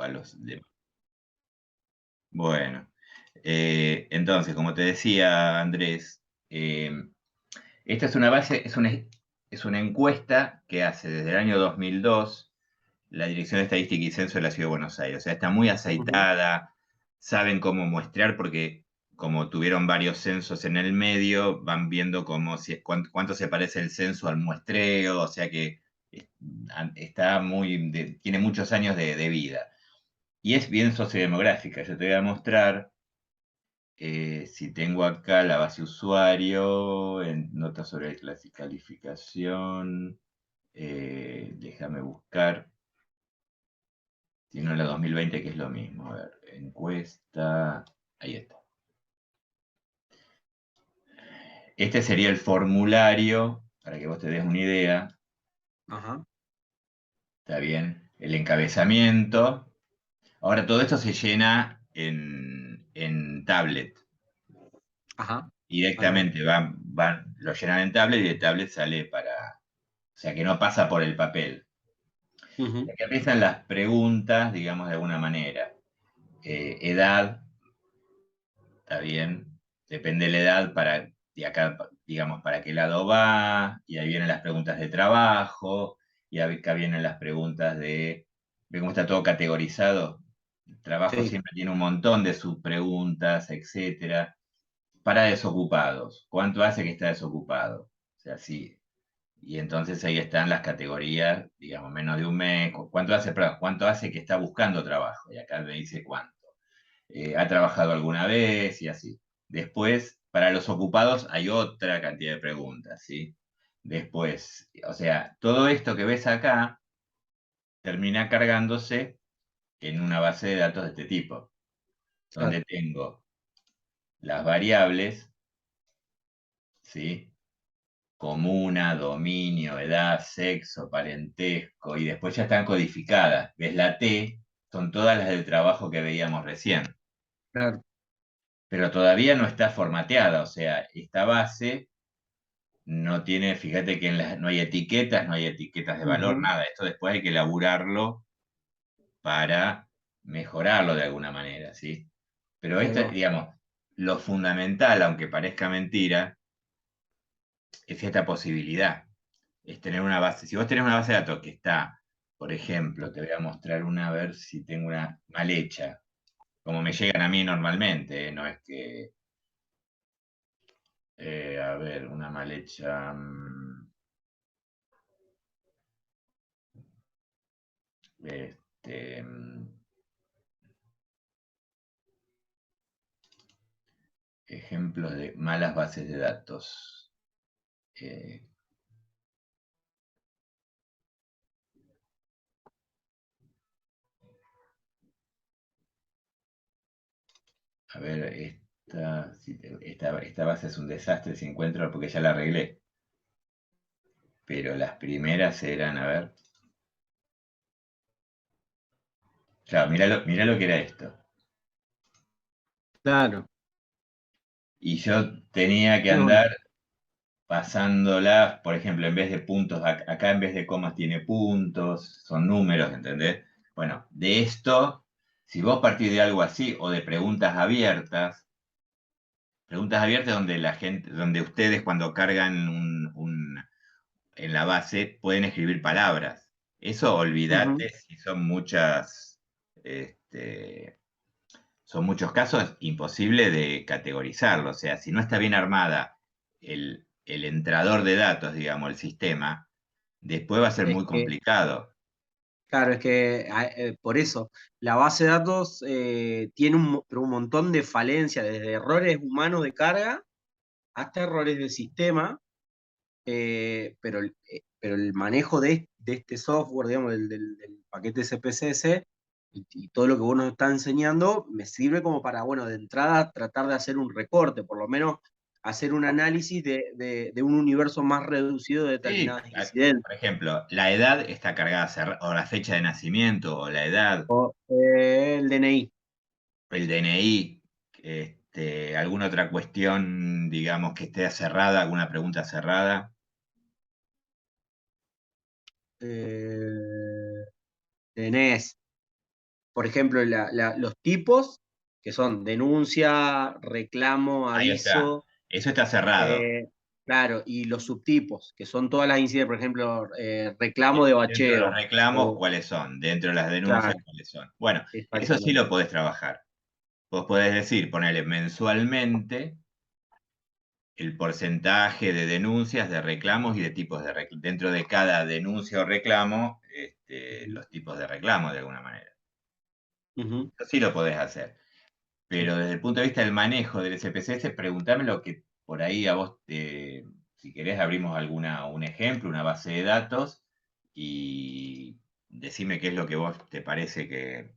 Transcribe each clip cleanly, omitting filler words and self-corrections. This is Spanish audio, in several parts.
los demás. Bueno, entonces, como te decía Andrés, esta es una base, es una encuesta que hace desde el año 2002 la Dirección de Estadística y Censo de la Ciudad de Buenos Aires. O sea, está muy Ujú. aceitada, saben cómo muestrear porque como tuvieron varios censos en el medio, van viendo cuánto se parece el censo al muestreo, o sea que eh, está tiene muchos años de vida. Y es bien sociodemográfica. Yo te voy a mostrar, si tengo acá la base usuario, en notas sobre calificación, déjame buscar. Si no, la 2020, que es lo mismo. A ver, encuesta. Ahí está. Este sería el formulario, para que vos te des una idea. Ajá, Está bien. El encabezamiento. Ahora, todo esto se llena en tablet. ajá. Vale, vale. Directamente lo llenan en tablet y de tablet sale o sea, que no pasa por el papel. Ujú. Aquí empiezan las preguntas, digamos, de alguna manera. Edad, está bien. Depende de la edad y acá, digamos, para qué lado va, y ahí vienen las preguntas de trabajo, y acá vienen las preguntas ¿ve cómo está todo categorizado? El trabajo Sí, siempre tiene un montón de subpreguntas, etcétera. Para desocupados, ¿cuánto hace que está desocupado? O sea, sí. Y entonces ahí están las categorías, digamos, menos de un mes, cuánto hace que está buscando trabajo? Y acá me dice cuánto. ¿Ha trabajado alguna vez? Y así. Después, para los ocupados hay otra cantidad de preguntas, ¿sí? Después, o sea, todo esto que ves acá termina cargándose en una base de datos de este tipo, claro. donde tengo las variables, ¿sí? Comuna, dominio, edad, sexo, parentesco, y después ya están codificadas. ¿Ves la T? Son todas las del trabajo que veíamos recién. Claro. Pero todavía no está formateada, o sea, esta base no tiene, fíjate que no no hay etiquetas de valor, Ujú. nada. Esto después hay que elaborarlo para mejorarlo de alguna manera, ¿sí? Pero Ahí esto, va. digamos, lo fundamental, aunque parezca mentira, es esta posibilidad. Es tener una base. Si vos tenés una base de datos que está, por ejemplo, te voy a mostrar una, a ver si tengo una mal hecha, como me llegan a mí normalmente, no es que, a ver, una mal hecha, este, ejemplos de malas bases de datos. Eh, a ver, esta base es un desastre si encuentro, porque ya la arreglé. Pero las primeras eran, a ver, claro, mirá lo que era esto. Claro. Y yo tenía que No, andar pasándolas, por ejemplo, en vez de puntos, acá en vez de comas tiene puntos, son números, ¿entendés? Bueno, de esto, si vos partís de algo así o de preguntas abiertas donde la gente, donde ustedes cuando cargan en la base pueden escribir palabras. Eso ujú. olvídate si son este, son muchos casos imposible de categorizarlo. O sea, si no está bien armada el entrador de datos, digamos, el sistema, después va a ser Es muy que, complicado. claro, es que por eso, la base de datos tiene pero un montón de falencias, desde errores humanos de carga hasta errores de sistema, pero el manejo de este software, digamos, del paquete CPCS y todo lo que vos nos estás enseñando, me sirve como para, bueno, de entrada tratar de hacer un recorte, por lo menos hacer un análisis de un universo más reducido de Sí, determinadas incidencias. por ejemplo, la edad está cargada, o la fecha de nacimiento, o la edad, O el DNI. el DNI, alguna otra cuestión, digamos, que esté cerrada, alguna pregunta cerrada. Eh, tenés. por ejemplo, los tipos, que son denuncia, reclamo, Ahí está. aviso, Eso está cerrado. eh, claro, y los subtipos, que son todas las incidencias, por ejemplo, reclamo de Dentro de los bacheo, reclamos, o, ¿cuáles son? Dentro de las denuncias, claro, ¿cuáles son? Bueno, eso sí exactamente. lo podés trabajar. Vos podés decir, ponerle mensualmente el porcentaje de denuncias, de reclamos y de tipos de reclamos. Dentro de cada denuncia o reclamo, Ujú, los tipos de reclamo de alguna manera. ujú, Eso sí lo podés hacer. sí. Pero desde el punto de vista del manejo del SPSS, preguntame lo que por ahí a vos, si querés, abrimos un ejemplo, una base de datos y decime qué es lo que vos te parece que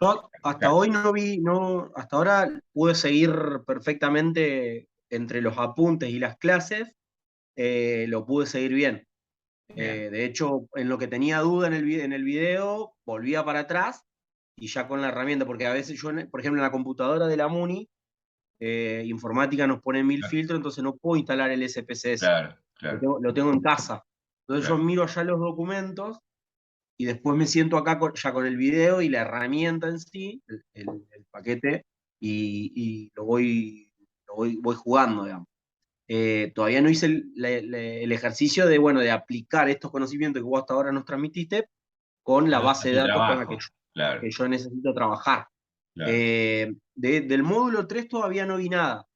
Yo hasta buscar. hoy no vi, no, hasta ahora pude seguir perfectamente entre los apuntes y las clases, lo pude seguir bien. Bien, De hecho, en lo que tenía duda en el video, volvía para atrás y ya con la herramienta, porque a veces yo, por ejemplo, en la computadora de la MUNI, informática nos pone 1000 filtros, entonces no puedo instalar el SPSS. claro, claro, Lo tengo en casa. Entonces yo claro. miro allá los documentos y después me siento acá ya con el video y la herramienta en sí, el paquete, y voy jugando, digamos. Todavía no hice el ejercicio de, bueno, de aplicar estos conocimientos que vos hasta ahora nos transmitiste con la A base de tu datos con la trabajo, claro, que yo necesito trabajar. claro. Del módulo 3 todavía no vi nada.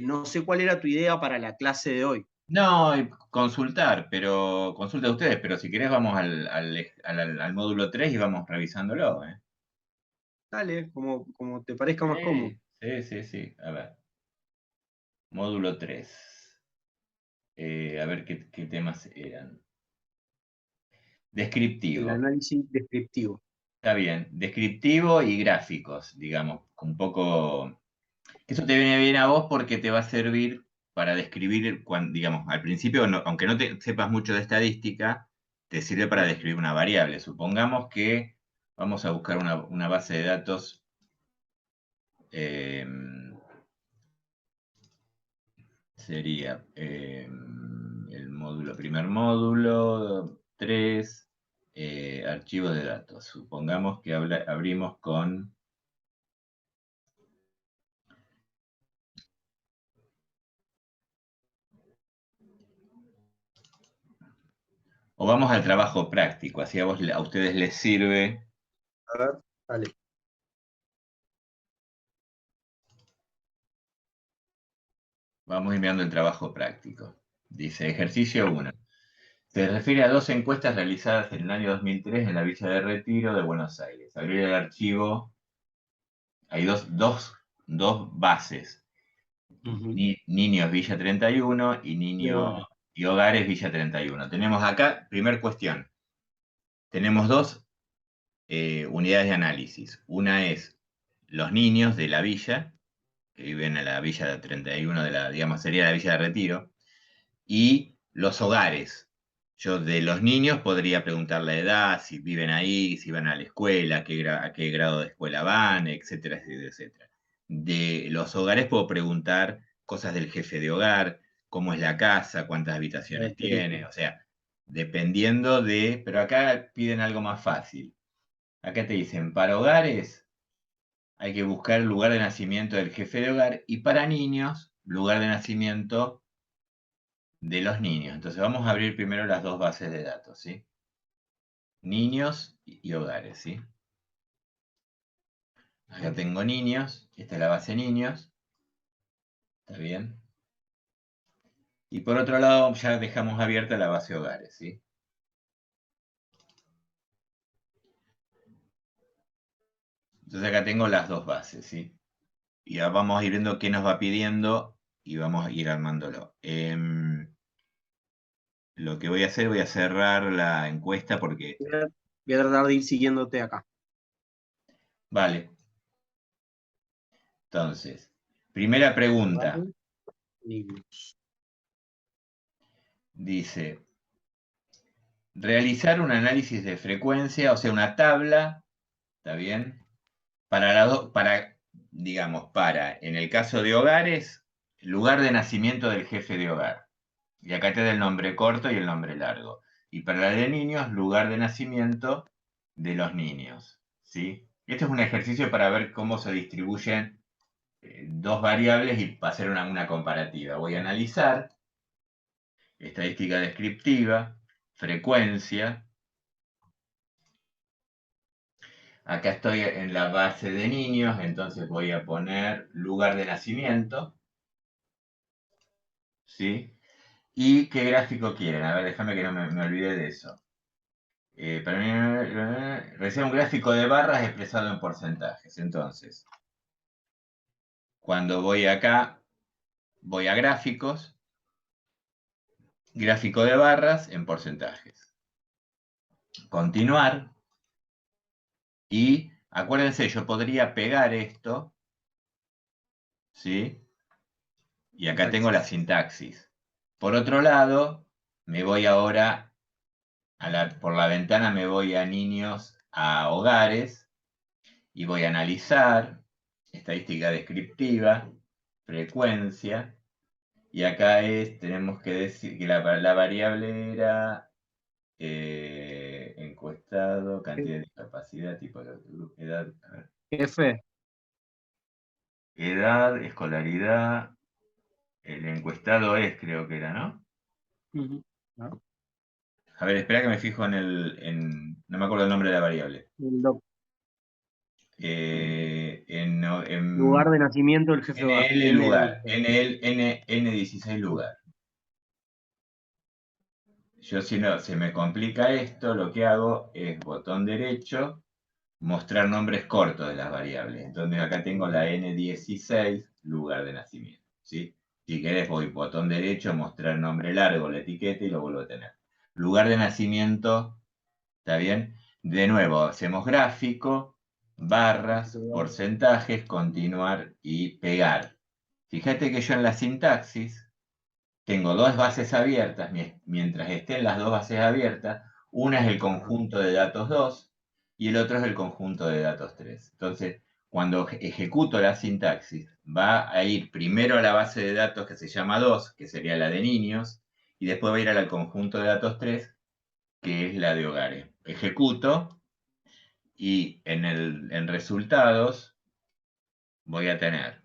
No sé cuál era tu idea para la clase de hoy. No, consultar, pero consulta ustedes, pero si querés vamos al módulo 3 y vamos revisándolo, ¿eh? Dale, como te parezca más cómodo. Sí, sí, sí, sí. A ver, módulo 3. A ver qué temas eran. El Descriptivo. análisis descriptivo. Está bien. Descriptivo y gráficos, digamos. Un poco. Eso te viene bien a vos porque te va a servir para describir, digamos, al principio, aunque no te sepas mucho de estadística, te sirve para describir una variable. Supongamos que vamos a buscar una base de datos. eh, Sería el primer módulo, 3 archivos de datos. Supongamos que abrimos con, o vamos al trabajo práctico, así a ustedes les sirve. A ver, dale. Vamos enviando el trabajo práctico. Dice, ejercicio 1. Se refiere a dos encuestas realizadas en el año 2003 en la Villa de Retiro de Buenos Aires. Abrir el archivo, hay dos bases. Ujú. Niños Villa 31 y De niños hogares. y hogares Villa 31. Tenemos acá, primer cuestión, tenemos dos unidades de análisis. Una es los niños de la villa, que viven en la Villa 31 de la, digamos, sería la Villa de Retiro, y los hogares. Yo de los niños podría preguntar la edad, si viven ahí, si van a la escuela, a qué grado de escuela van, etcétera, etcétera, etcétera. De los hogares puedo preguntar cosas del jefe de hogar, cómo es la casa, cuántas habitaciones tiene, o sea, dependiendo de, pero acá piden algo más fácil. Acá te dicen, para hogares hay que buscar el lugar de nacimiento del jefe de hogar y para niños, lugar de nacimiento de los niños. Entonces vamos a abrir primero las dos bases de datos, ¿sí? Niños y hogares, ¿sí? Acá tengo niños, esta es la base niños, ¿está bien? Y por otro lado ya dejamos abierta la base hogares, ¿sí? Entonces acá tengo las dos bases, ¿sí? Y ahora vamos a ir viendo qué nos va pidiendo y vamos a ir armándolo. Lo que voy a hacer, voy a cerrar la encuesta porque, Voy a tratar de ir siguiéndote acá. vale, entonces, primera pregunta, Hogares, niños. dice, realizar un análisis de frecuencia, o sea, una tabla, ¿está bien? Digamos, en el caso de hogares, lugar de nacimiento del jefe de hogar. Y acá te da el nombre corto y el nombre largo. Y para la de niños, lugar de nacimiento de los niños. ¿sí? Este es un ejercicio para ver cómo se distribuyen dos variables y hacer una comparativa. Voy a analizar estadística descriptiva, frecuencia. Acá estoy en la base de niños, entonces voy a poner lugar de nacimiento, ¿sí? ¿Y qué gráfico quieren? A ver, déjame que no me olvide de eso. Para mí, recibe un gráfico de barras expresado en porcentajes. Entonces, cuando voy acá, voy a gráficos, gráfico de barras en porcentajes. Continuar. Y acuérdense, yo podría pegar esto, ¿sí? Y acá tengo la sintaxis. Por otro lado, me voy ahora, por la ventana me voy a niños, a hogares, y voy a analizar estadística descriptiva, frecuencia, y acá tenemos que decir que la variable era encuestado, cantidad de discapacidad, tipo de edad, F. edad, escolaridad, el encuestado creo que era, ¿no? ¿No? A ver, espera que me fijo no me acuerdo el nombre de la variable. Lugar de nacimiento del jefe de hogar. NL lugar, N16. N16 lugar. Yo si no se me complica esto, lo que hago es botón derecho, mostrar nombres cortos de las variables. Entonces acá tengo la N16, lugar de nacimiento. ¿Sí? Si querés voy botón derecho, mostrar nombre largo, la etiqueta y lo vuelvo a tener. Lugar de nacimiento, ¿está bien? De nuevo, hacemos gráfico, barras, porcentajes, continuar y pegar. Fíjate que yo en la sintaxis tengo dos bases abiertas, mientras estén las dos bases abiertas, una es el conjunto de datos 2 y el otro es el conjunto de datos 3. Entonces, cuando ejecuto la sintaxis, va a ir primero a la base de datos que se llama 2, que sería la de niños, y después va a ir al conjunto de datos 3, que es la de hogares. Ejecuto y en resultados voy a tener,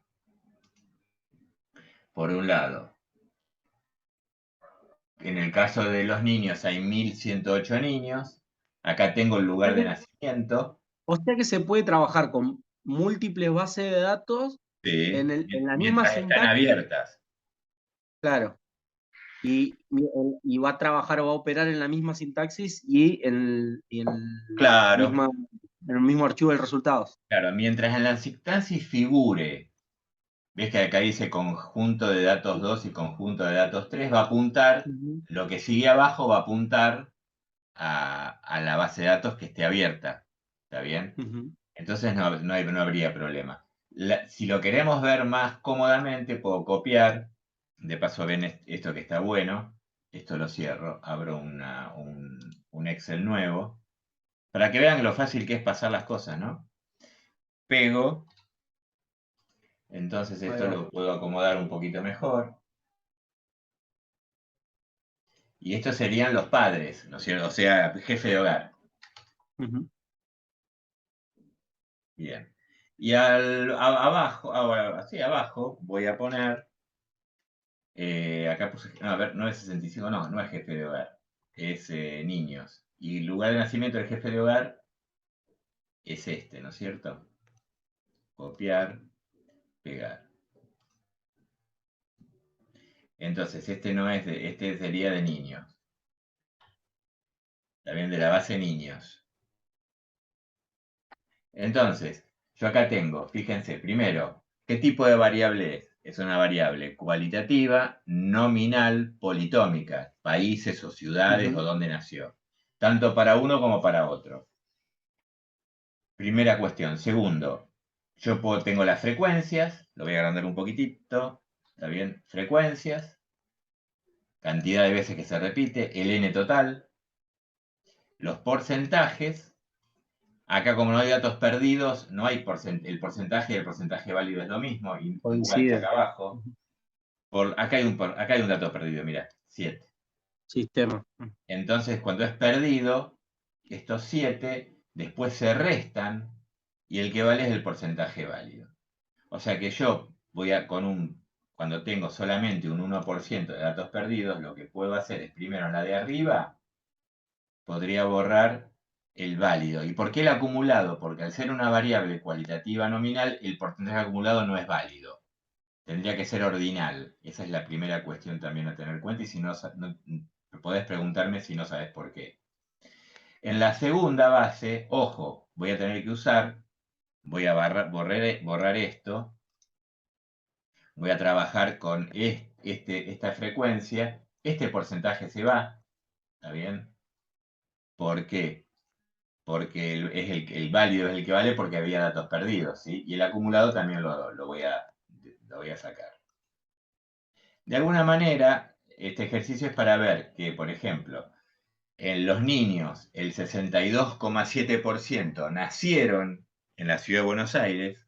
por un lado, en el caso de los niños hay 1108 niños. Acá tengo el lugar de nacimiento. O sea que se puede trabajar con múltiples bases de datos Sí, en la misma mientras están sintaxis, abiertas. claro. Y va a trabajar o va a operar en la misma sintaxis y Claro, en el mismo archivo de resultados. claro, mientras en la sintaxis figure, ves que acá dice conjunto de datos 2 y conjunto de datos 3, va a apuntar, Ujú, lo que sigue abajo va a apuntar a la base de datos que esté abierta. ¿Está bien? ujú. Entonces no habría problema. Si lo queremos ver más cómodamente, puedo copiar. De paso ven esto que está bueno. Esto lo cierro. Abro un Excel nuevo. Para que vean lo fácil que es pasar las cosas, ¿no? Pego. Entonces Ahí esto va. lo puedo acomodar un poquito mejor. Y estos serían los padres, ¿no es cierto? O sea, jefe de hogar. Ujú. Bien. Y abajo, ahora, sí, abajo voy a poner. Acá puse, no, a ver, 965, no es jefe de hogar, es niños. Y el lugar de nacimiento del jefe de hogar es este, ¿no es cierto? Copiar, pegar. Entonces, este no es este sería de niños. También de la base niños. Entonces, yo acá tengo, fíjense, primero, ¿qué tipo de variable es? Es una variable cualitativa, nominal, politómica, países o ciudades o Ujú. dónde nació, tanto para uno como para otro. Primera cuestión. Segundo, tengo las frecuencias, lo voy a agrandar un poquitito, ¿está bien? Frecuencias, cantidad de veces que se repite, el n total, los porcentajes. Acá como no hay datos perdidos, no hay el porcentaje y el porcentaje válido es lo mismo, igual que acá Coincide. abajo. Ujú. Acá hay un dato perdido, mira, 7. Sistema. Entonces, cuando es perdido, estos 7 después se restan y el que vale es el porcentaje válido. O sea que yo voy a, cuando tengo solamente un 1% de datos perdidos, lo que puedo hacer es primero en la de arriba, podría borrar el válido. ¿Y por qué el acumulado? Porque al ser una variable cualitativa nominal, el porcentaje acumulado no es válido. Tendría que ser ordinal. Esa es la primera cuestión también a tener en cuenta y si no, podés preguntarme si no sabes por qué. En la segunda base, ojo, voy a tener que usar, voy a borrar esto, voy a trabajar con esta frecuencia, este porcentaje se va, ¿está bien? ¿Por qué? Porque el válido es el que vale porque había datos perdidos, ¿sí? Y el acumulado también lo voy a sacar. De alguna manera, este ejercicio es para ver que, por ejemplo, en los niños el 62,7% nacieron en la ciudad de Buenos Aires,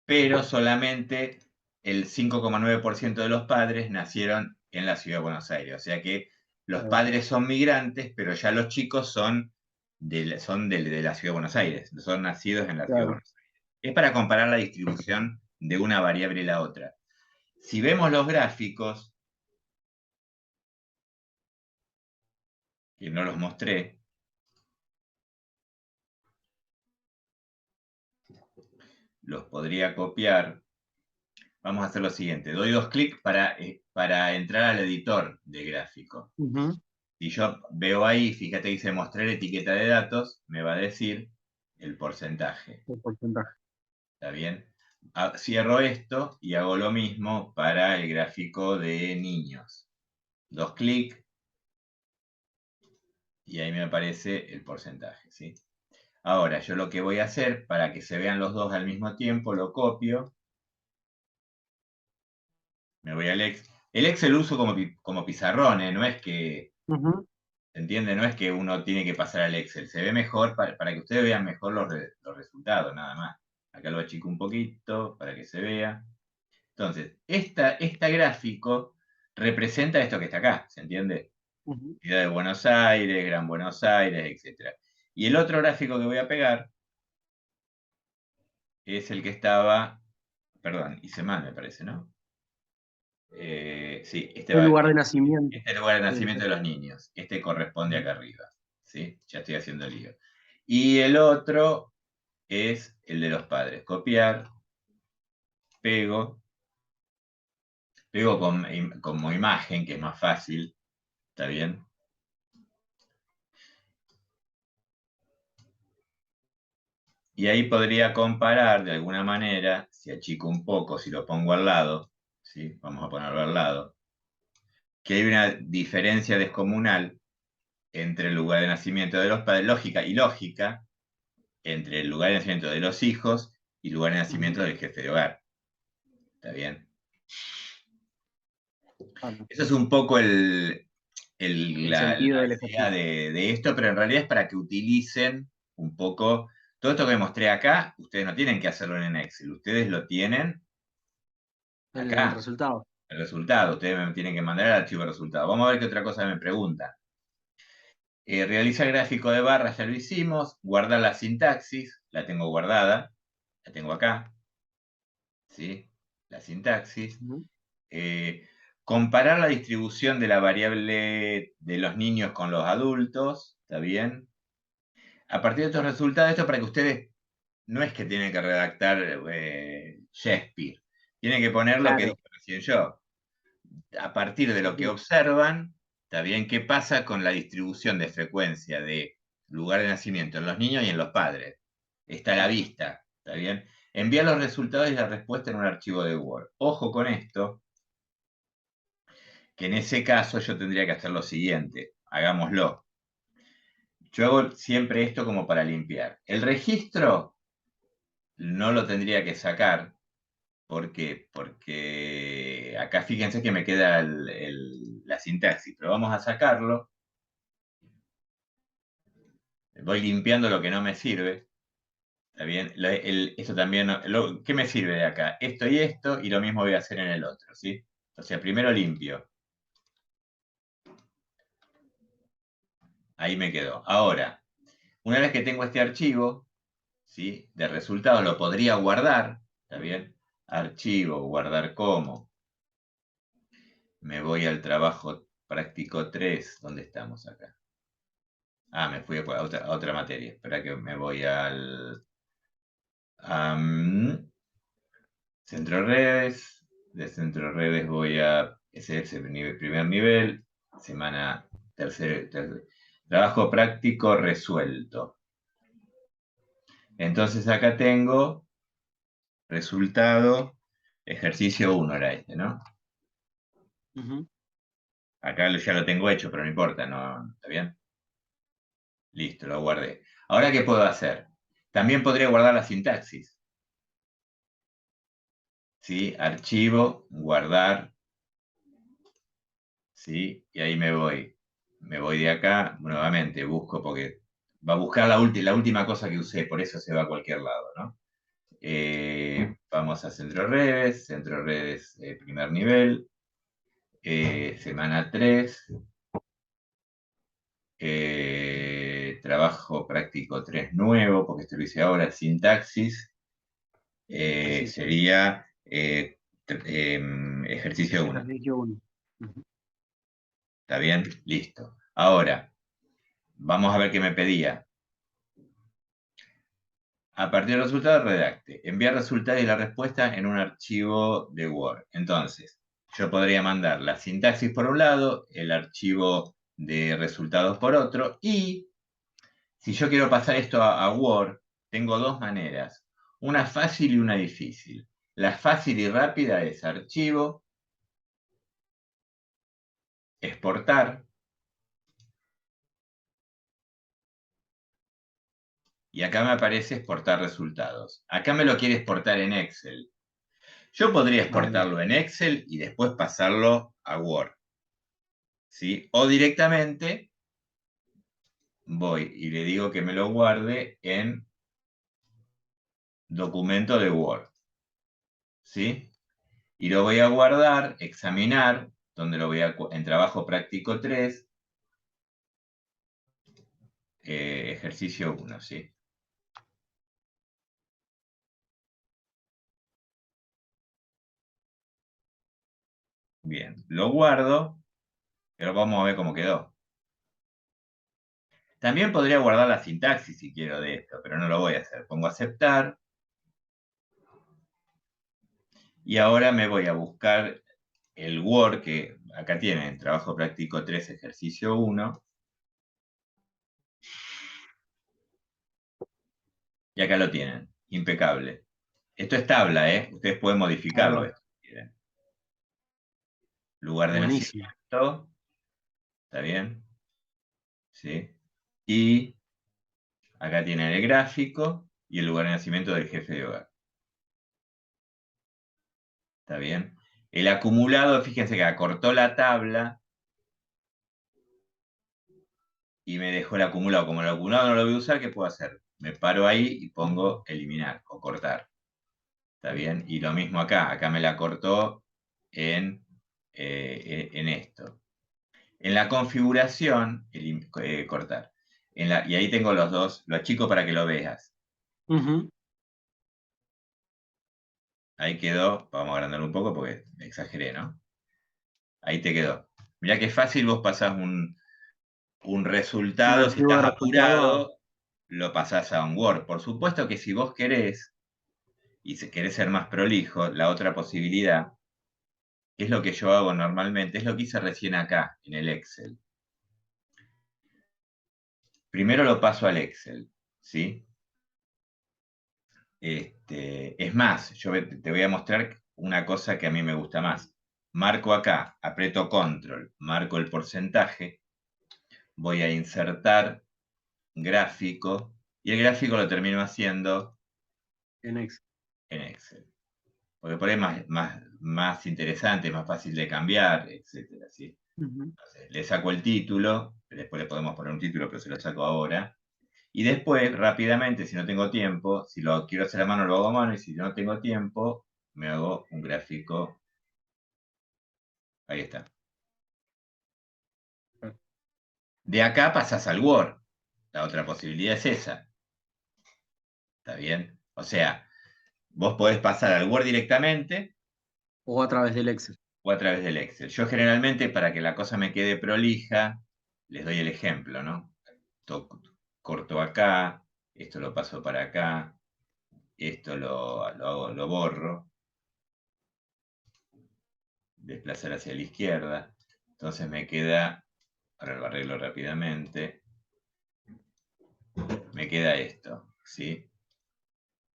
pero solamente el 5,9% de los padres nacieron en la ciudad de Buenos Aires. O sea que los padres son migrantes, pero ya los chicos son de la ciudad de Buenos Aires, son nacidos en la ciudad de Claro. Buenos Aires. Es para comparar la distribución de una variable y la otra. Si vemos los gráficos, que no los mostré, los podría copiar. Vamos a hacer lo siguiente. Doy 2 clics para entrar al editor de gráfico. Si yo veo ahí, fíjate que dice mostrar etiqueta de datos, me va a decir el porcentaje. El porcentaje. ¿Está bien? Cierro esto y hago lo mismo para el gráfico de niños. 2 clics y ahí me aparece el porcentaje, ¿sí? Ahora, yo lo que voy a hacer, para que se vean los dos al mismo tiempo, lo copio. Me voy al Excel. El Excel lo uso como pizarrón, ¿eh? No es que, ¿se entiende? No es que uno tiene que pasar al Excel. Se ve mejor para que ustedes vean mejor los resultados, nada más. Acá lo achico un poquito para que se vea. Entonces, esta gráfico representa esto que está acá, ¿se entiende? Ciudad de Buenos Aires, Gran Buenos Aires, etc. Y el otro gráfico que voy a pegar es el que estaba, perdón, hice mal me parece, ¿no? Sí, El lugar de nacimiento. este es el lugar de nacimiento de los niños. Este corresponde acá arriba, ¿sí? Ya estoy haciendo lío. Y el otro es el de los padres. Copiar, pego como imagen, que es más fácil, ¿está bien? Y ahí podría comparar de alguna manera, si achico un poco, si lo pongo al lado, ¿sí? Vamos a ponerlo al lado, que hay una diferencia descomunal entre el lugar de nacimiento de los padres, lógica y lógica, entre el lugar de nacimiento de los hijos y el lugar de nacimiento del jefe de hogar. ¿Está bien? Eso es un poco la Sentido del idea ejercicio. de esto, pero en realidad es para que utilicen un poco todo esto que mostré acá. Ustedes no tienen que hacerlo en Excel, ustedes lo tienen El acá, resultado. el resultado. Ustedes me tienen que mandar el archivo de resultado. Vamos a ver qué otra cosa me preguntan. Realiza el gráfico de barras, ya lo hicimos. Guardar la sintaxis, la tengo guardada, la tengo acá. ¿Sí? La sintaxis. Comparar la distribución de la variable de los niños con los adultos, ¿está bien? A partir de estos resultados, esto para que ustedes, no es que tienen que redactar Shakespeare, tienen que poner lo que Claro. dije recién yo. A partir de Sí, lo que sí. observan, ¿está bien? ¿Qué pasa con la distribución de frecuencia de lugar de nacimiento en los niños y en los padres? Está a la vista, ¿está bien? Envía los resultados y la respuesta en un archivo de Word. Ojo con esto, que en ese caso yo tendría que hacer lo siguiente, hagámoslo. Yo hago siempre esto como para limpiar. El registro no lo tendría que sacar. ¿Por qué? Porque acá fíjense que me queda la sintaxis, pero vamos a sacarlo. Voy limpiando lo que no me sirve. ¿Está bien? Esto también, ¿qué me sirve de acá? Esto, y lo mismo voy a hacer en el otro, ¿sí? O sea, primero limpio. Ahí me quedó. Ahora, una vez que tengo este archivo, ¿sí? De resultados lo podría guardar, ¿está bien? Archivo, guardar como. Me voy al trabajo práctico 3. ¿Dónde estamos acá? Ah, me fui a otra materia. Espera que me voy al centro redes. De centro redes voy a ese es el primer nivel. Semana trabajo práctico resuelto. Entonces acá tengo resultado, ejercicio 1 era este, ¿no? Ujú. Acá ya lo tengo hecho, pero no importa, ¿no? ¿Está bien? Listo, lo guardé. Ahora, ¿qué puedo hacer? También podría guardar la sintaxis. ¿Sí? Archivo, guardar, ¿sí? Y ahí me voy. Me voy de acá, nuevamente busco porque va a buscar la última cosa que usé, por eso se va a cualquier lado, ¿no? Vamos a Centro Redes, primer nivel, semana 3, trabajo práctico 3 nuevo, porque esto lo hice ahora, sintaxis, Ejercicio. sería ejercicio 1. Ejercicio 1. Ujú. ¿Está bien? Listo. Ahora, vamos a ver qué me pedía. A partir del resultado, redacte. Enviar resultado y la respuesta en un archivo de Word. Entonces, yo podría mandar la sintaxis por un lado, el archivo de resultados por otro, y si yo quiero pasar esto a Word, tengo dos maneras. Una fácil y una difícil. La fácil y rápida es archivo, exportar, y acá me aparece exportar resultados. Acá me lo quiere exportar en Excel. Yo podría Ah, bien. exportarlo en Excel y después pasarlo a Word, ¿sí? O directamente voy y le digo que me lo guarde en documento de Word, ¿sí? Y lo voy a guardar, examinar, donde lo voy a, en trabajo práctico 3, ejercicio 1, ¿sí? Bien, lo guardo, pero vamos a ver cómo quedó. También podría guardar la sintaxis si quiero de esto, pero no lo voy a hacer. Pongo aceptar y ahora me voy a buscar el Word que acá tienen, trabajo práctico 3, ejercicio 1, y acá lo tienen, impecable. Esto es tabla, ¿eh? Ustedes pueden Ahí modificarlo va. esto si quieren. Lugar de Buenísimo. nacimiento, ¿está bien? ¿Sí? Y acá tienen el gráfico y el lugar de nacimiento del jefe de hogar. ¿Está bien? El acumulado, fíjense que acortó la tabla y me dejó el acumulado. Como el acumulado no lo voy a usar, ¿qué puedo hacer? Me paro ahí y pongo eliminar o cortar. ¿Está bien? Y lo mismo acá. Acá me la cortó en esto. En la configuración, cortar. Y ahí tengo los dos, lo achico para que lo veas. Ujú. Ahí quedó, vamos a agrandarlo un poco porque exageré, ¿no? Ahí te quedó. Mirá qué fácil vos pasás un Un resultado, si archivo de estás resultado a... apurado, lo pasás a un Word. Por supuesto que si vos querés, y si querés ser más prolijo, la otra posibilidad, que es lo que yo hago normalmente, es lo que hice recién acá, en el Excel. Primero lo paso al Excel, ¿sí? Es más, yo te voy a mostrar una cosa que a mí me gusta más. Marco acá, aprieto control, marco el porcentaje, voy a insertar gráfico y el gráfico lo termino haciendo En Excel. en Excel. Porque por ahí es más interesante, más fácil de cambiar, etcétera, ¿sí? Ujú. Entonces, le saco el título, después le podemos poner un título, pero se lo saco ahora. Y después, rápidamente, si no tengo tiempo, si lo quiero hacer a mano, lo hago a mano, y si no tengo tiempo, me hago un gráfico. Ahí está. De acá pasas al Word. La otra posibilidad es esa. ¿Está bien? O sea, vos podés pasar al Word directamente O a través del Excel. o a través del Excel. Yo generalmente, para que la cosa me quede prolija, les doy el ejemplo, ¿no? Corto acá, esto lo paso para acá, esto lo borro, desplazar hacia la izquierda. Entonces me queda, ahora lo arreglo rápidamente, me queda esto, ¿sí?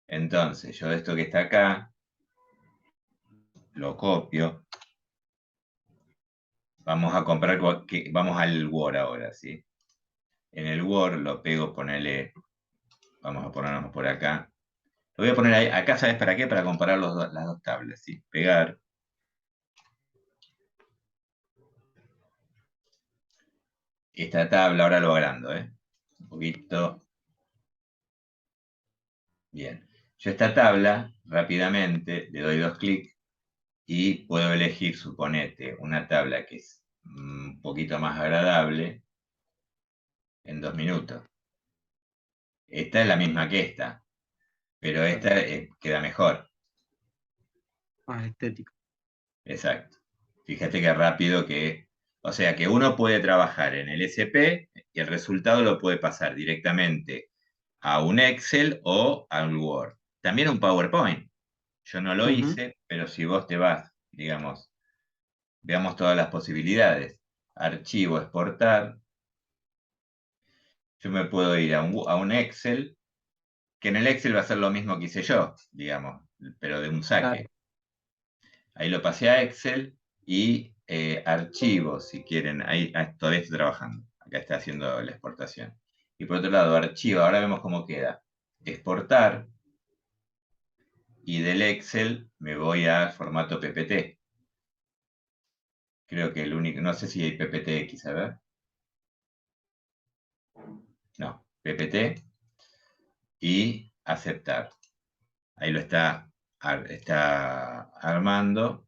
Entonces yo esto que está acá, lo copio. Vamos a comprar, vamos al Word ahora, ¿sí? En el Word lo pego, ponele, vamos a ponernos por acá. Lo voy a poner ahí, acá, ¿sabes para qué? Para comparar las dos tablas, ¿sí? Pegar. Esta tabla, ahora lo agrando, ¿eh? Un poquito. Bien. Yo esta tabla, rápidamente, le doy 2 clics y puedo elegir, suponete, una tabla que es un poquito más agradable en 2 minutos. Esta es la misma que esta, pero Claro. esta queda mejor. Más estético. Exacto. Fíjate qué rápido que... O sea que uno puede trabajar en el SP y el resultado lo puede pasar directamente a un Excel o a un Word. También un PowerPoint. Yo no lo Ujú. hice, pero si vos te vas, digamos, veamos todas las posibilidades. Archivo, exportar. Yo me puedo ir a un Excel, que en el Excel va a ser lo mismo que hice yo, digamos, pero de un Claro. saque. Ahí lo pasé a Excel y archivo, si quieren. Ahí todavía estoy trabajando. Acá está haciendo la exportación. Y por otro lado, archivo, ahora vemos cómo queda. Exportar. Y del Excel me voy a formato PPT. Creo que el único, no sé si hay PPTX, a ver. No, PPT y aceptar. Ahí lo está armando.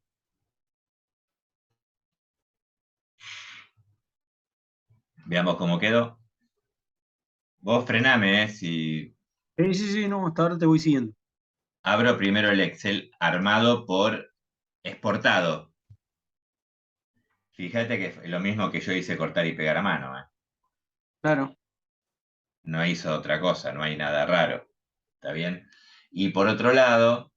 Veamos cómo quedó. Vos frename, si Sí, sí, sí, no, hasta ahora te voy siguiendo. abro primero el Excel armado por exportado. Fíjate que es lo mismo que yo hice cortar y pegar a mano, ¿eh? Claro. No hizo otra cosa, no hay nada raro. ¿Está bien? Y por otro lado,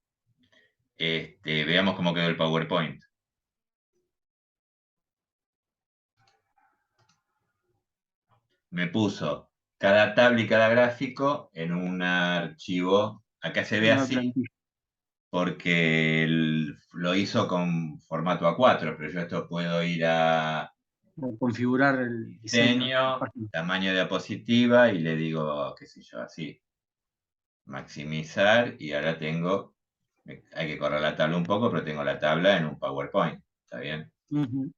veamos cómo quedó el PowerPoint. Me puso cada tabla y cada gráfico en un archivo. Acá se ve Una así plantilla. porque lo hizo con formato A4, pero yo esto puedo ir a O configurar el diseño de la diseño, página. tamaño de diapositiva y le digo, qué sé yo, así, maximizar y ahora tengo, hay que correr la tabla un poco, pero tengo la tabla en un PowerPoint, ¿está bien? Ujú.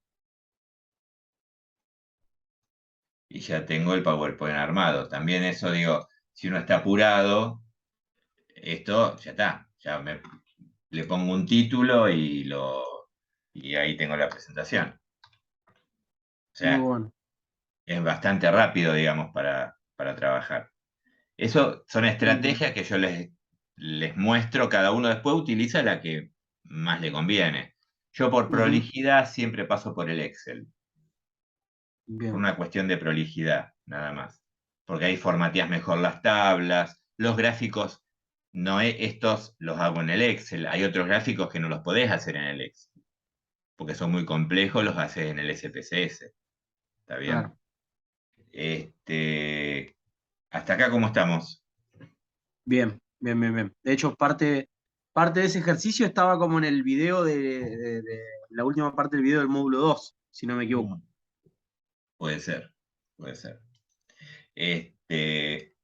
Y ya tengo el PowerPoint armado. También eso digo, si uno está apurado, esto ya está, le pongo un título y ahí tengo la presentación. O Muy sea, bueno. es bastante rápido, digamos, para trabajar. Eso son Muy bueno. estrategias que yo les muestro, cada uno después utiliza la que más le conviene. Yo por Ujú. prolijidad siempre paso por el Excel, por Bien. una cuestión de prolijidad, nada más. Porque ahí formateas mejor las tablas, los gráficos, no estos los hago en el Excel, hay otros gráficos que no los podés hacer en el Excel, porque son muy complejos, los haces en el SPSS, ¿está bien? Claro. Hasta acá, ¿cómo estamos? Bien, bien, bien, bien. De hecho, parte de ese ejercicio estaba como en el video de la última parte del video del módulo 2 si no me equivoco. Mm, Puede ser, puede ser. Este,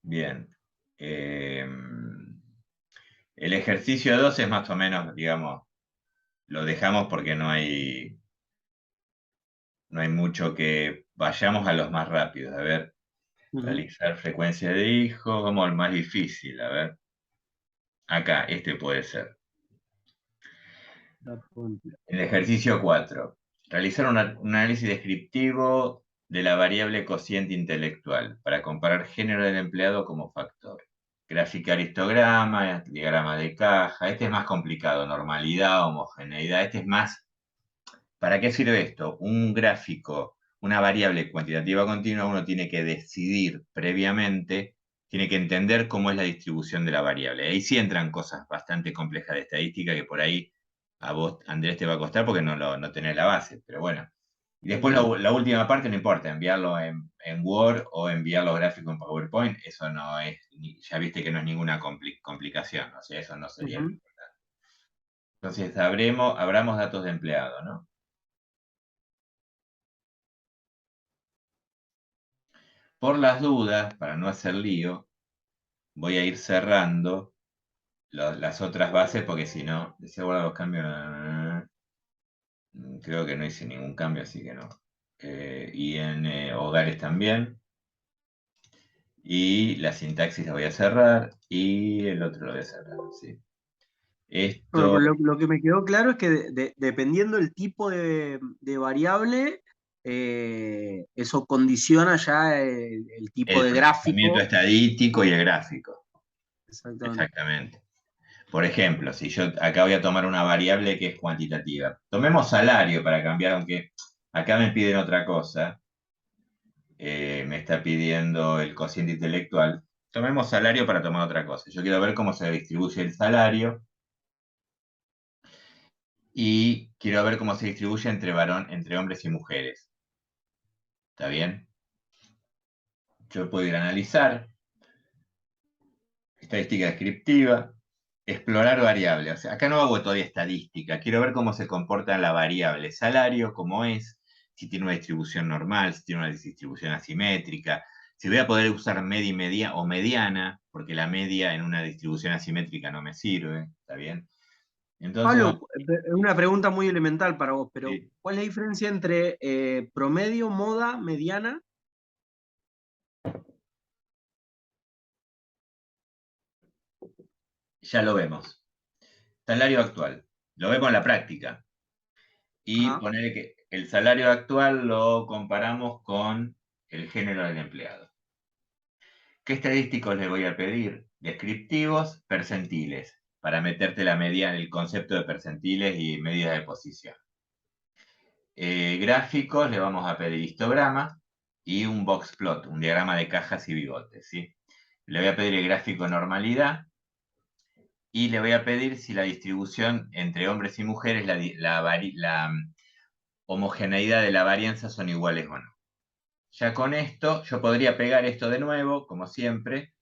bien. Eh, el ejercicio 2 es más o menos, digamos, lo dejamos porque no hay mucho que vayamos a los más rápidos. A ver, Ujú. realizar frecuencia de hijo, como el más difícil. A ver, acá, este puede ser. Dato empleo. El ejercicio 4. Realizar un análisis descriptivo. de la variable cociente intelectual para comparar género del empleado como factor. Graficar histograma, diagrama de caja. Este es más complicado, normalidad, homogeneidad. Este es más, ¿para qué sirve esto? Un gráfico, una variable cuantitativa continua, uno tiene que decidir previamente, tiene que entender cómo es la distribución de la variable. Ahí sí entran cosas bastante complejas de estadística que por ahí a vos, Andrés, te va a costar porque no tenés la base, pero bueno. Y después Ujú. la última parte no importa, enviarlo en Word o enviar los gráficos en PowerPoint, eso no es, ya viste que no es ninguna complicación, o sea, eso no sería lo Ujú. importante. Entonces, abramos datos de empleado, ¿no? Por las dudas, para no hacer lío, voy a ir cerrando las otras bases porque si no, desea guardar los cambios. Creo que no hice ningún cambio, así que no. Y en hogares también. Y la sintaxis la voy a cerrar y el otro lo voy a cerrar, sí. Bueno, Esto, pero lo que me quedó claro es que dependiendo del tipo de variable, eso condiciona ya el tipo el de procesamiento gráfico. estadístico y el gráfico. Exactamente. Exactamente. Por ejemplo, si yo acá voy a tomar una variable que es cuantitativa. Tomemos salario para cambiar, aunque acá me piden otra cosa. Me está pidiendo el cociente intelectual. Tomemos salario para tomar otra cosa. Yo quiero ver cómo se distribuye el salario y quiero ver cómo se distribuye entre hombres y mujeres. ¿Está bien? Yo puedo ir a analizar, estadística descriptiva, explorar variables. O sea, acá no hago todavía estadística, quiero ver cómo se comporta la variable salario, cómo es, si tiene una distribución normal, si tiene una distribución asimétrica, si voy a poder usar media y media o mediana, porque la media en una distribución asimétrica no me sirve, ¿está bien? Entonces, Pablo, una pregunta muy elemental para vos, pero sí, ¿cuál es la diferencia entre promedio, moda, mediana? ya lo vemos. Salario actual, lo vemos en la práctica. Y Ajá. poner que el salario actual lo comparamos con el género del empleado. ¿Qué estadísticos le voy a pedir? Descriptivos, percentiles, para meterte la media en el concepto de percentiles y medidas de posición. Gráficos, le vamos a pedir histograma y un box plot, un diagrama de cajas y bigotes, ¿sí? Le voy a pedir el gráfico normalidad y le voy a pedir si la distribución entre hombres y mujeres, la homogeneidad de la varianza son iguales o no. Ya con esto, yo podría pegar esto de nuevo, como siempre,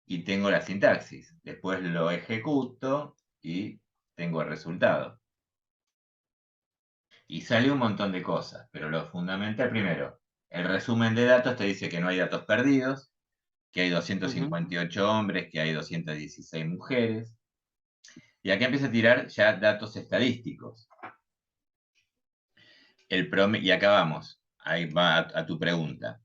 y tengo la sintaxis. Después lo ejecuto y tengo el resultado. Y sale un montón de cosas, pero lo fundamental primero, el resumen de datos te dice que no hay datos perdidos, que hay Ujú. 258 hombres, que hay 216 mujeres. Y aquí empieza a tirar ya datos estadísticos. Y acá vamos, ahí va a tu pregunta.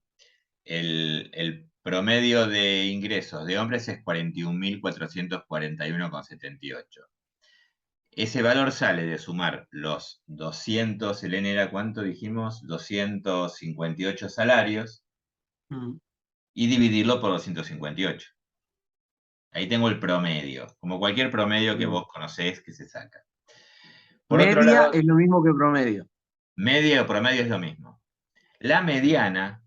El promedio de ingresos de hombres es 41.441,78. Ese valor sale de sumar los 200, Elena, ¿era cuánto dijimos? 258 salarios Mm. y dividirlo por 258. Ahí tengo el promedio, como cualquier promedio que Bien. vos conocés que se saca. Por otro Media lado, es lo mismo que promedio. media o promedio es lo mismo. La mediana,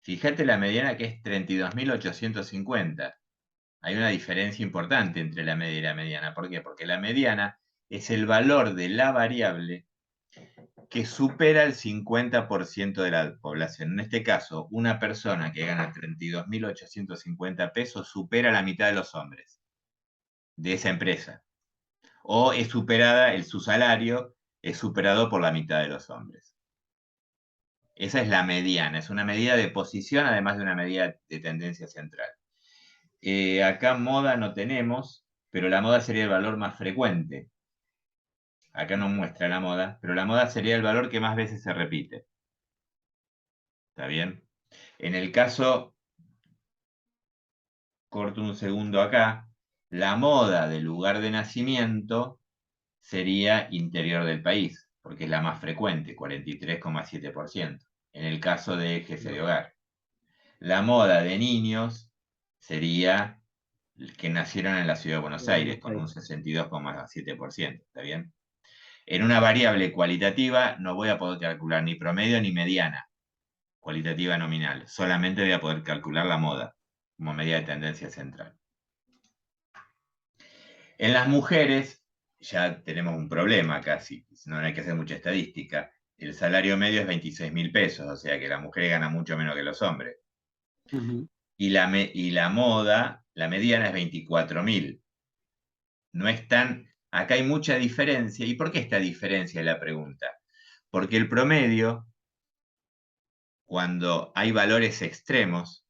fíjate la mediana que es 32.850. Hay una diferencia importante entre la media y la mediana. ¿Por qué? Porque la mediana es el valor de la variable que supera el 50% de la población. En este caso, una persona que gana 32.850 pesos supera la mitad de los hombres de esa empresa. O es superada, su salario es superado por la mitad de los hombres. Esa es la mediana, es una medida de posición, además de una medida de tendencia central. Acá moda no tenemos, pero la moda sería el valor más frecuente. Acá no muestra la moda, pero la moda sería el valor que más veces se repite. ¿Está bien? En el caso, corto un segundo acá, la moda del lugar de nacimiento sería interior del país, porque es la más frecuente, 43,7%. en el caso de jefe de hogar. La moda de niños sería que nacieron en la ciudad de Buenos Aires, con un 62,7%, ¿está bien? En una variable cualitativa no voy a poder calcular ni promedio ni mediana cualitativa nominal, solamente voy a poder calcular la moda como medida de tendencia central. En las mujeres ya tenemos un problema casi, no hay que hacer mucha estadística. El salario medio es 26.000 pesos, o sea que las mujeres ganan mucho menos que los hombres. Y la moda, la mediana es 24.000. No es tan... Acá hay mucha diferencia. ¿Y por qué esta diferencia es la pregunta? Porque el promedio, cuando hay valores extremos,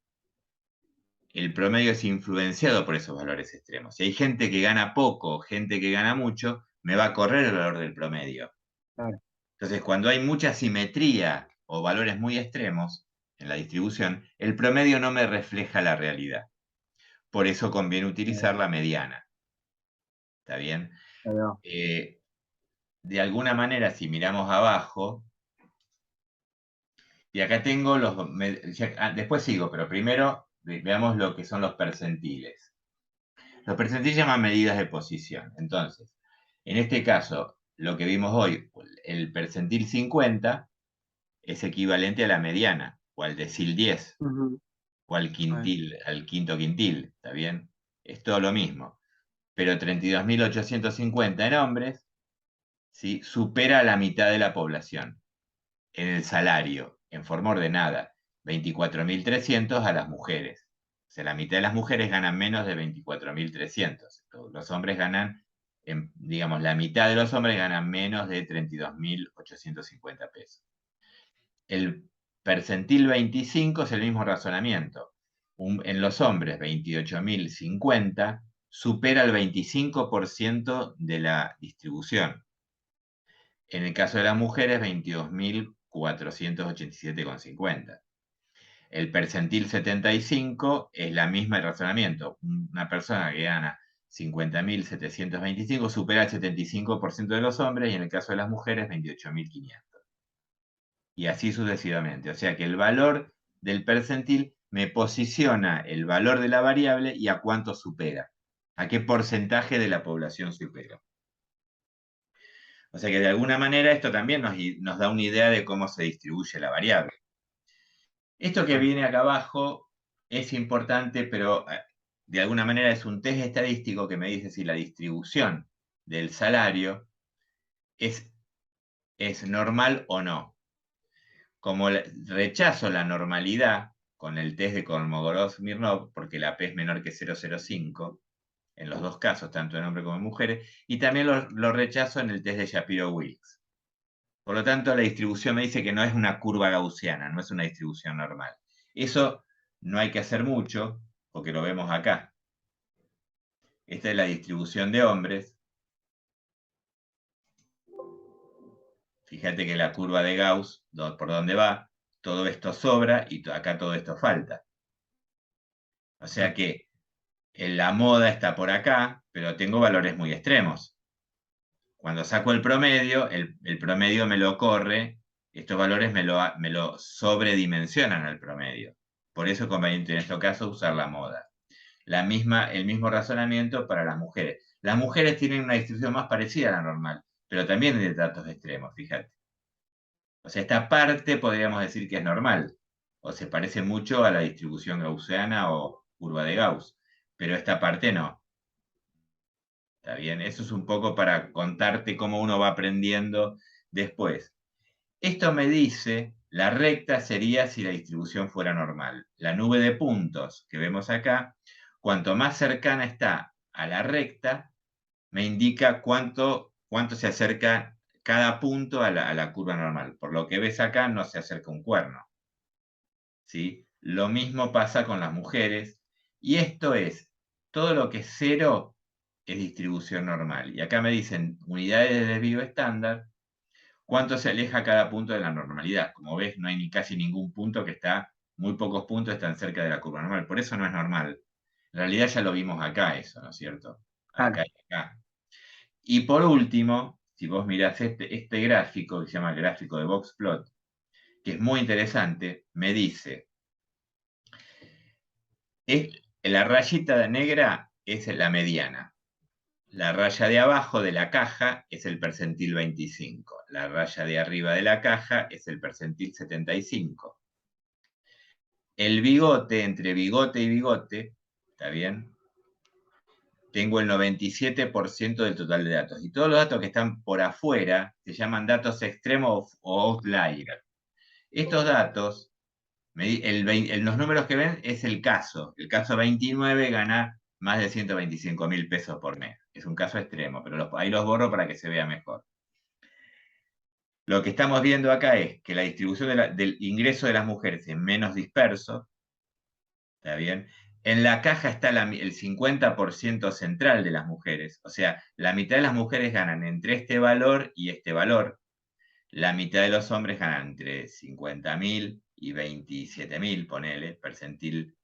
el promedio es influenciado por esos valores extremos. Si hay gente que gana poco, gente que gana mucho, me va a correr el valor del promedio. Claro. Entonces, cuando hay mucha simetría o valores muy extremos en la distribución, el promedio no me refleja la realidad. Por eso conviene utilizar la mediana. ¿Está bien? Claro. De alguna manera, si miramos abajo, y acá tengo los... después sigo, pero primero veamos lo que son los percentiles. Los percentiles llaman medidas de posición. Entonces, en este caso, lo que vimos hoy, el percentil 50 es equivalente a la mediana, o al decil 10, o al quintil, al quinto quintil, ¿está bien? Es todo lo mismo. Pero 32.850 en hombres, ¿sí?, supera a la mitad de la población en el salario, en forma ordenada, 24.300 a las mujeres. O sea, la mitad de las mujeres ganan menos de 24.300. Los hombres ganan, digamos, la mitad de los hombres ganan menos de 32.850 pesos. El percentil 25 es el mismo razonamiento. En los hombres, 28.050 supera el 25% de la distribución. En el caso de las mujeres, 22.487,50. El percentil 75 es la misma el razonamiento. Una persona que gana 50.725 supera el 75% de los hombres y en el caso de las mujeres 28.500. Y así sucesivamente. O sea que el valor del percentil me posiciona el valor de la variable y a cuánto supera. A qué porcentaje de la población supera. O sea que de alguna manera esto también nos da una idea de cómo se distribuye la variable. Esto que viene acá abajo es importante, pero de alguna manera es un test estadístico que me dice si la distribución del salario es normal o no. Como rechazo la normalidad con el test de Kolmogorov-Smirnov, porque la P es menor que 0,05, en los dos casos, tanto en hombres como en mujeres, y también lo rechazo en el test de Shapiro-Wilks. Por lo tanto, la distribución me dice que no es una curva gaussiana, no es una distribución normal. Eso no hay que hacer mucho, porque lo vemos acá. Esta es la distribución de hombres. Fíjate que la curva de Gauss, por donde va, todo esto sobra y acá todo esto falta. O sea que la moda está por acá, pero tengo valores muy extremos. Cuando saco el promedio, el promedio me lo corre, estos valores me lo sobredimensionan al promedio. Por eso es conveniente en este caso usar la moda. El mismo razonamiento para las mujeres. Las mujeres tienen una distribución más parecida a la normal, pero también de datos extremos, fíjate. O sea, esta parte podríamos decir que es normal, o se parece mucho a la distribución gaussiana o curva de Gauss, pero esta parte no. ¿Está bien? Eso es un poco para contarte cómo uno va aprendiendo después. Esto me dice, la recta sería si la distribución fuera normal. La nube de puntos que vemos acá, cuanto más cercana está a la recta, me indica cuánto se acerca cada punto a la curva normal. Por lo que ves acá, no se acerca un cuerno. ¿Sí? Lo mismo pasa con las mujeres. Y esto es, todo lo que es cero es distribución normal. Y acá me dicen unidades de desvío estándar, cuánto se aleja cada punto de la normalidad. Como ves, no hay ni casi ningún punto que está, muy pocos puntos están cerca de la curva normal. Por eso no es normal. En realidad ya lo vimos acá eso, ¿no es cierto? Acá y acá. Y por último, si vos mirás este gráfico, que se llama el gráfico de Boxplot, que es muy interesante, me dice, la rayita negra es la mediana. La raya de abajo de la caja es el percentil 25. La raya de arriba de la caja es el percentil 75. El bigote, entre bigote y bigote, ¿está bien? Tengo el 97% del total de datos. Y todos los datos que están por afuera se llaman datos extremos o outlier. Estos datos, los números que ven es el caso. El caso 29 gana más de 125.000 pesos por mes. Es un caso extremo, pero ahí los borro para que se vea mejor. Lo que estamos viendo acá es que la distribución del ingreso de las mujeres es menos disperso, ¿está bien? En la caja está el 50% central de las mujeres, o sea, la mitad de las mujeres ganan entre este valor y este valor, la mitad de los hombres ganan entre 50.000 y 27.000, ponele, percentil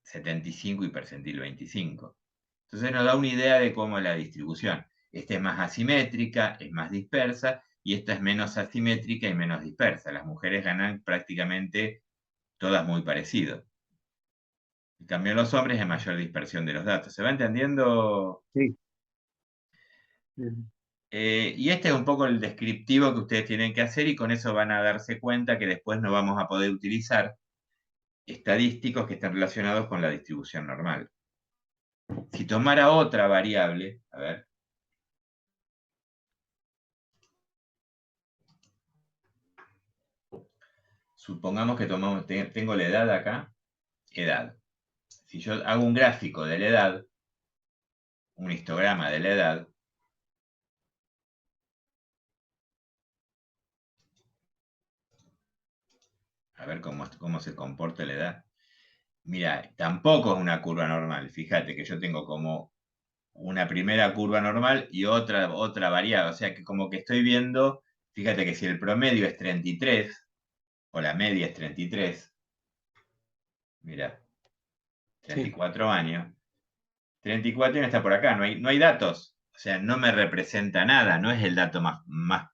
75 y percentil 25. Entonces nos da una idea de cómo es la distribución. Esta es más asimétrica, es más dispersa, y esta es menos asimétrica y menos dispersa. Las mujeres ganan prácticamente todas muy parecido. En cambio, en los hombres hay mayor dispersión de los datos. ¿Se va entendiendo? Sí. Y este es un poco el descriptivo que ustedes tienen que hacer y con eso van a darse cuenta que después no vamos a poder utilizar estadísticos que estén relacionados con la distribución normal. Si tomara otra variable, a ver, supongamos que tengo la edad acá, edad. Si yo hago un gráfico de la edad, un histograma de la edad, a ver cómo se comporta la edad. Mira, tampoco es una curva normal. Fíjate que yo tengo como una primera curva normal y otra variable. O sea que como que estoy viendo, fíjate que si el promedio es 33, o la media es 33, mira, Sí. 34 años, 34 años está por acá, no hay datos. O sea, no me representa nada, no es el dato más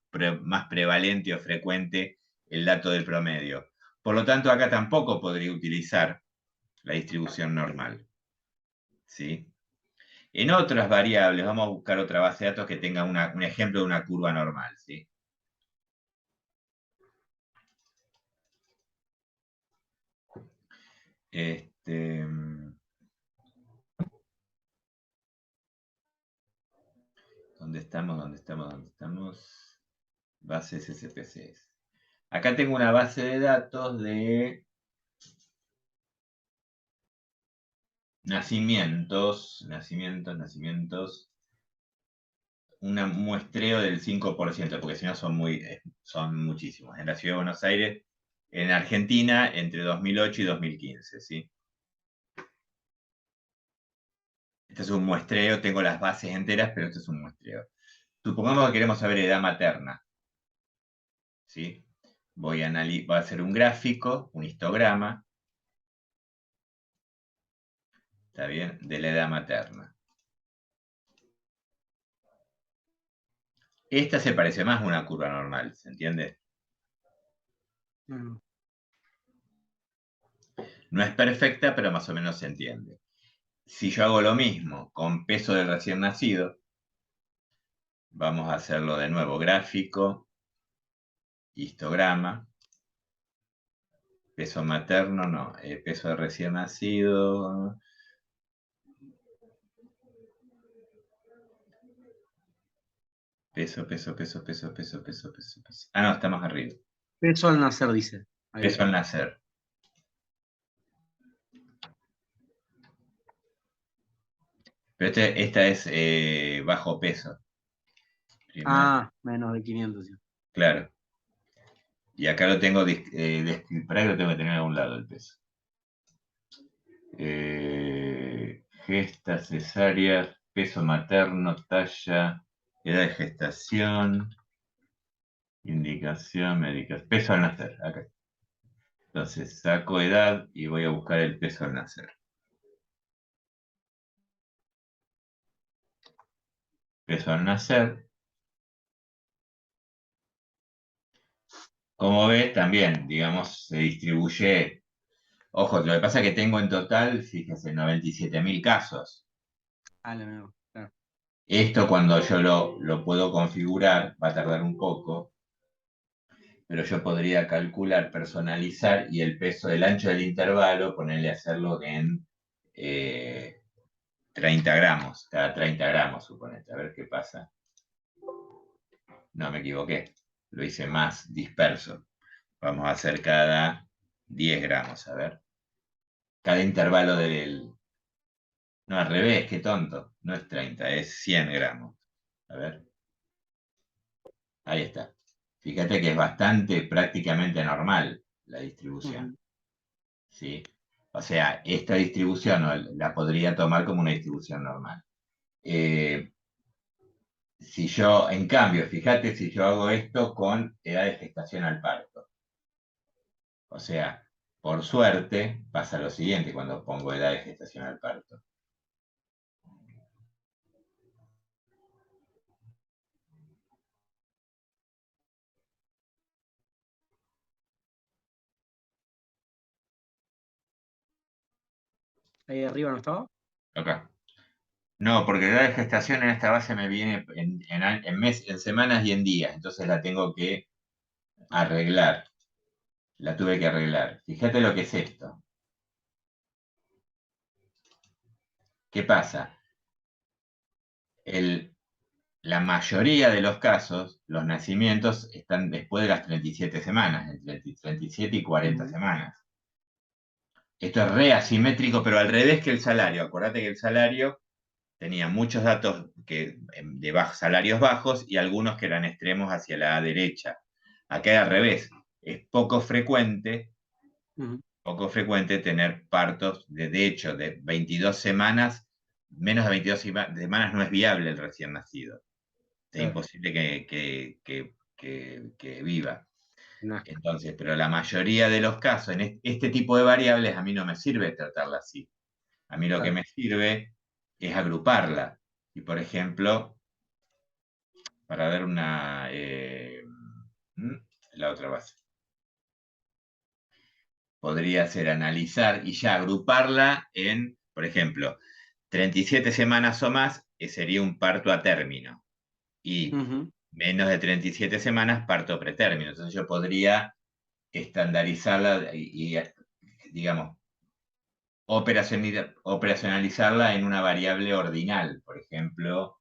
prevalente o frecuente el dato del promedio. Por lo tanto, acá tampoco podría utilizar la distribución normal. ¿Sí? En otras variables, vamos a buscar otra base de datos que tenga un ejemplo de una curva normal. ¿Sí? Este, ¿dónde estamos? ¿Dónde estamos? ¿Dónde estamos? Bases SPSS. Acá tengo una base de datos de nacimientos, un muestreo del 5%, porque si no son muchísimos. En la Ciudad de Buenos Aires, en Argentina, entre 2008 y 2015, ¿sí? Este es un muestreo, tengo las bases enteras, pero este es un muestreo. Supongamos que queremos saber edad materna, ¿sí? Voy a hacer un gráfico, un histograma, ¿está bien? De la edad materna. Esta se parece más a una curva normal, ¿se entiende? Mm. No es perfecta, pero más o menos se entiende. Si yo hago lo mismo con peso del recién nacido, vamos a hacerlo de nuevo. Gráfico, histograma, peso materno, no, peso de recién nacido. Peso. Ah, no, está más arriba. Peso al nacer, dice. Ahí. Peso al nacer. Pero esta es bajo peso. Ah, menos de 500. Sí. Claro. Y acá lo tengo, para que lo tengo que tener a un lado el peso. Gestas, cesáreas, peso materno, talla, edad de gestación, indicación, medicación, peso al nacer, acá. Entonces saco edad y voy a buscar el peso al nacer. Peso al nacer. Como ves, también, digamos, se distribuye. Ojo, lo que pasa es que tengo en total, fíjese, 97.000 casos. Ah, la mierda, claro. Esto cuando yo lo puedo configurar, va a tardar un poco, pero yo podría calcular, personalizar y el peso del ancho del intervalo, ponerle a hacerlo en 30 gramos, cada 30 gramos, suponete, a ver qué pasa. No, me equivoqué, lo hice más disperso. Vamos a hacer cada 10 gramos, a ver. Cada intervalo del... No, al revés, qué tonto. No es 30, es 100 gramos. A ver, ahí está. Fíjate que es bastante, prácticamente normal la distribución. Ujú. ¿Sí? O sea, esta distribución la podría tomar como una distribución normal. Eh, si yo, en cambio, fíjate si yo hago esto con edad de gestación al parto. O sea, por suerte pasa lo siguiente cuando pongo edad de gestación al parto. Ahí arriba no estaba. Acá. No, porque la edad de gestación en esta base me viene en semanas y en días, entonces la tengo que arreglar. La tuve que arreglar. Fíjate lo que es esto. ¿Qué pasa? La mayoría de los casos, los nacimientos están después de las 37 semanas, entre 37 y 40 Ujú. semanas. Esto es re asimétrico, pero al revés que el salario. Acordate que el salario tenía muchos datos de salarios bajos y algunos que eran extremos hacia la derecha. Acá es al revés. Es Ujú. poco frecuente tener partos, de hecho, de 22 semanas, menos de 22 semanas no es viable el recién nacido. Es Claro. imposible que viva. Nazca. Entonces, pero la mayoría de los casos, en este tipo de variables, a mí no me sirve tratarla así. A mí lo que Claro. me sirve es agruparla. Y, por ejemplo, para ver la otra base. Podría ser analizar y ya agruparla en, por ejemplo, 37 semanas o más, sería un parto a término. Y Ujú. menos de 37 semanas, parto pretérmino. Entonces yo podría estandarizarla digamos, operacionalizarla en una variable ordinal. Por ejemplo,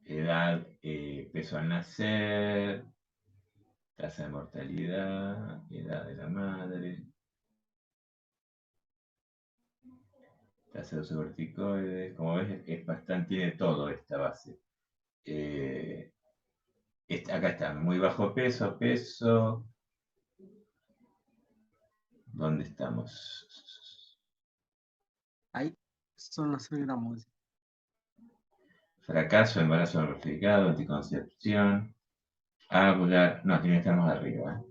edad, peso al nacer, tasa de mortalidad, edad de la madre, tasa de uso de corticoides. Como ves, es bastante, tiene todo esta base. Eh, acá está, muy bajo peso, peso. ¿Dónde estamos? Ahí son los 100 gramos. Fracaso, embarazo no verificado, anticoncepción, hablar. No, tiene que estar más arriba.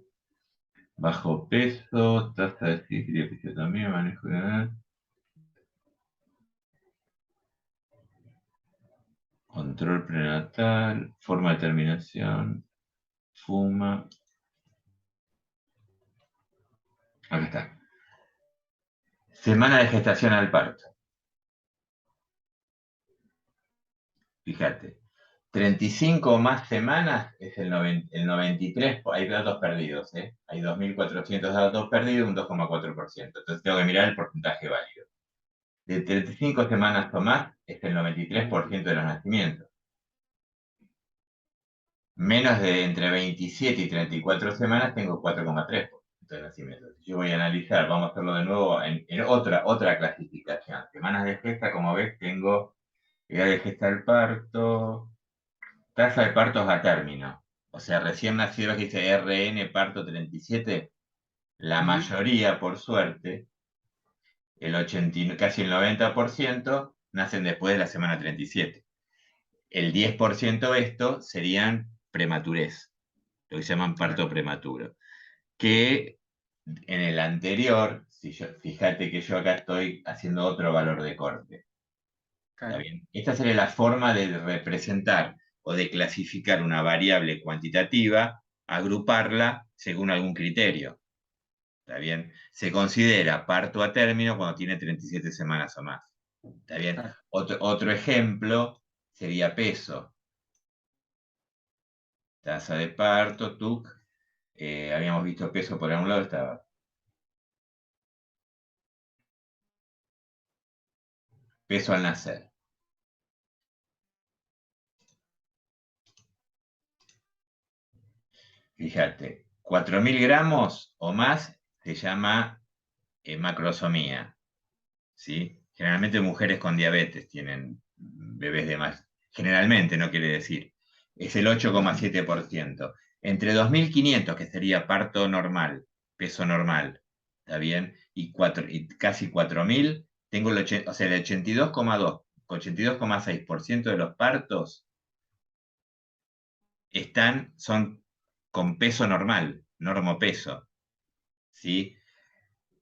Bajo peso, tasa de sífilis, episiotomía, manejo de edad, control prenatal, forma de terminación, fuma. Acá está. Semana de gestación al parto. Fíjate. 35 o más semanas es el 93, hay datos perdidos, ¿eh? Hay 2.400 datos perdidos, un 2,4%. Entonces tengo que mirar el porcentaje válido. De 35 semanas o más es el 93% de los nacimientos. Menos de entre 27 y 34 semanas tengo 4,3% de nacimientos. Yo voy a analizar, vamos a hacerlo de nuevo en otra clasificación. Semanas de gesta, como ves, tengo edad de gesta al parto, tasa de partos a término. O sea, recién nacidos que dice RN parto 37, la Ujú. mayoría, por suerte, casi el 90%, nacen después de la semana 37. El 10% de esto serían prematurez, lo que se llaman Claro. parto prematuro. Que en el anterior, fíjate que yo acá estoy haciendo otro valor de corte. ¿Está Claro. bien? Esta sería la forma de representar o de clasificar una variable cuantitativa agruparla según algún criterio. ¿Está bien? Se considera parto a término cuando tiene 37 semanas o más. ¿Está bien? Claro. Otro ejemplo sería peso. Tasa de parto, TUC. Habíamos visto peso por algún lado, estaba. Peso al nacer. Fíjate, 4.000 gramos o más se llama macrosomía. ¿Sí? Generalmente mujeres con diabetes tienen bebés de más. Generalmente, no quiere decir. Es el 8,7%. Entre 2.500, que sería parto normal, peso normal, ¿está bien? Y casi 4.000, tengo o sea, el 82,2, 82,6% de los partos son con peso normal, normopeso, ¿sí?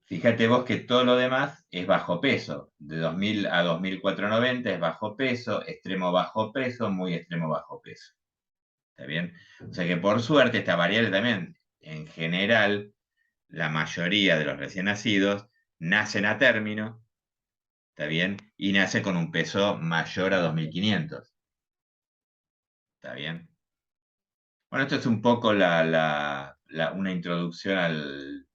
Fíjate vos que todo lo demás es bajo peso. De 2.000 a 2.490 es bajo peso, extremo bajo peso, muy extremo bajo peso. ¿Está bien? O sea que por suerte esta variable también, en general, la mayoría de los recién nacidos nacen a término, ¿está bien? Y nacen con un peso mayor a 2.500. ¿Está bien? Bueno, esto es un poco una introducción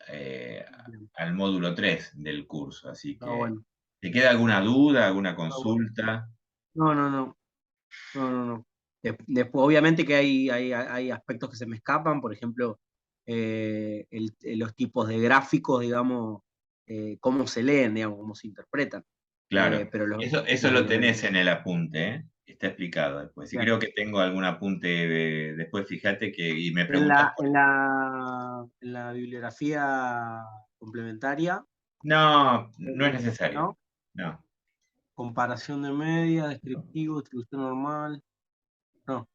eh, Bien. al módulo 3 del curso, así Está que, bueno. ¿te queda alguna duda, alguna Está bueno. consulta? No, no, no. No, no, no. Después, obviamente que hay aspectos que se me escapan, por ejemplo, los tipos de gráficos, digamos, cómo se leen, digamos, cómo se interpretan. Claro, Pero eso los lo elementos. tenés en el apunte, ¿eh? Está explicado después. Si Bien. creo que tengo algún apunte después, fíjate y me En preguntas la, en la, en la bibliografía complementaria, No, no es necesario. ¿no? No. Comparación de media, descriptivo, distribución normal. No,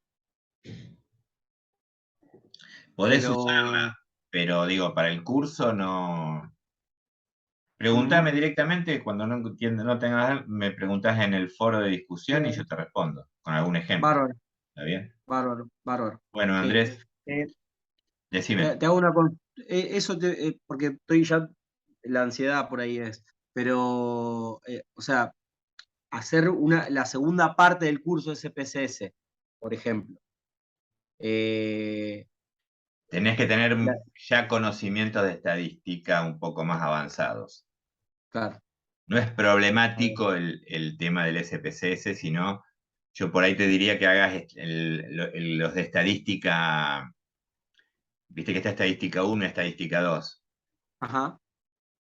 Podés pero. usarla, pero digo, para el curso no. Ujú. Pregúntame directamente, cuando no entiendas, no tengas, me preguntas en el foro de discusión y yo Bien. te respondo con algún ejemplo. Bárbaro, ¿Está bien? bárbaro, bárbaro. Bueno, Sí. Andrés, Eh, decime. te hago porque estoy ya, la ansiedad por ahí es, pero, o sea, hacer la segunda parte del curso SPSS, por ejemplo. eh, Tenés que tener la- ya conocimientos de estadística un poco más avanzados. claro, No es a ver, problemático el tema del SPSS, sino yo por ahí te diría que hagas los de estadística, viste que está estadística 1 y estadística 2, ajá,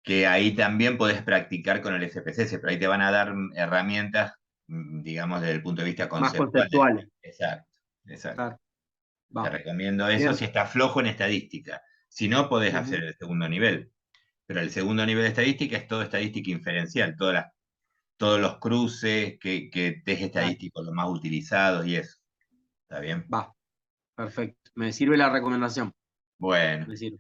que ahí también podés practicar con el SPSS, pero ahí te van a dar herramientas, digamos, desde el punto de vista más conceptual. conceptuales, Exacto, exacto. claro, Te va, recomiendo eso bien. si estás flojo en estadística. Si no, podés hacer Ujú, el segundo nivel. Pero el segundo nivel de estadística es todo estadística inferencial, todos los cruces, que test claro, estadísticos los más utilizados y eso. ¿Está bien? va, perfecto. Me sirve la recomendación, Bueno, me sirve.